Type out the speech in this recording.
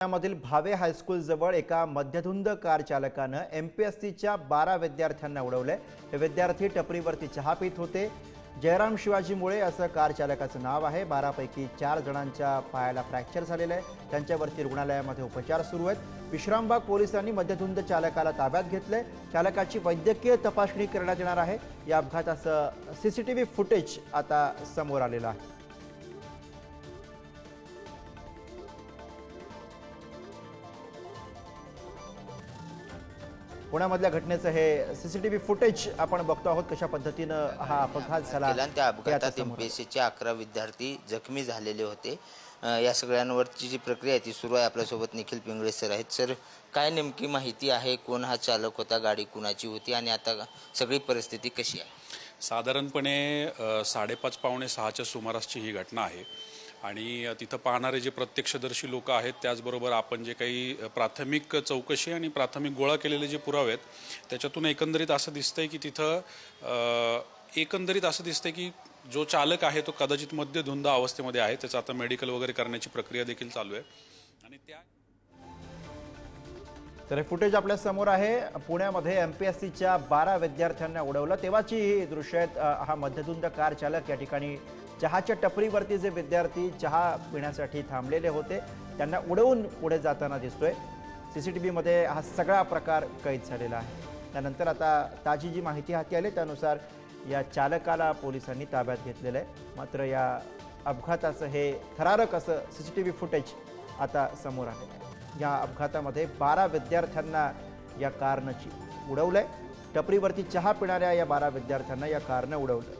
पुण्यामधील भावे हायस्कूल जवळ एका मध्यधुंद कार चालकानं एमपीएससीच्या 12 विद्यार्थ्यांना उडवले। हे विद्यार्थी टपरीवरती चहा पीत होते। जयराम शिवाजी मुळे असं कार चालकाचं नाव आहे। 12 पैकी 4 जणांच्या पायाला फ्रॅक्चर झालेलं आहे। त्यांच्यावरती रुग्णालयामध्ये उपचार सुरू आहेत। विश्रामबाग पोलिसांनी मध्यधुंद चालकाला ताब्यात घेतले। चालकाची वैद्यकीय तपासणी करण्यात येणार आहे। या अपघाताचं सीसीटीव्ही फुटेज आता समोर आलेलं आहे। पुण्यामधल्या घटनेचं हे सीसीटीव्ही फुटेज आपण बघतो आहोत। कशा पद्धतीनं हा अपघात झाला। त्या अपघातात एमपीएससीचे 11 विद्यार्थी जखमी झालेले होते। या सगळ्यांवरची जी प्रक्रिया आहे ती सुरू आहे। आपल्यासोबत निखिल पिंगळे सर आहेत। सर, काय नेमकी माहिती आहे? कोण हा चालक होता? गाडी कुणाची होती? आणि आता सगळी परिस्थिती कशी आहे? साधारणपणे 5:30 पावणे 6च्या सुमारासची ही घटना आहे। आणि तिथं पाहणारे जे प्रत्यक्षदर्शी लोक आहेत, त्याचबरोबर आपण जे काही प्राथमिक चौकशी आणि प्राथमिक गोळा केलेले जे पुरावे आहेत, त्याच्यातून एकंदरीत असं दिसतंय की की जो चालक आहे तो कदाचित मध्यधुंद अवस्थेमध्ये आहे। त्याचं आता मेडिकल वगैरे करण्याची प्रक्रिया देखील चालू आहे। आणि तर हे फुटेज आपल्या समोर आहे। पुण्यामध्ये एमपीएससीच्या 12 विद्यार्थ्यांना उडवलं तेव्हाची ही दृश्य आहेत। हा मध्यधुंद कार चालक या ठिकाणी चहाच्या टपरीवरती जे विद्यार्थी चहा पिण्यासाठी थांबलेले होते त्यांना उडवून पुढे जाताना दिसतोय। सीसीटीव्हीमध्ये हा सगळा प्रकार कैद झालेला आहे। त्यानंतर आता ताजी जी माहिती हाती आली त्यानुसार या चालकाला पोलिसांनी ताब्यात घेतलेलं आहे। मात्र या अपघाताचं हे थरारक असं सीसीटीव्ही फुटेज आता समोर आलेलं आहे। या अपघातामध्ये 12 विद्यार्थ्यांना या कारनं उडवलंय। टपरीवरती चहा पिणाऱ्या या 12 विद्यार्थ्यांना या कारनं उडवलं।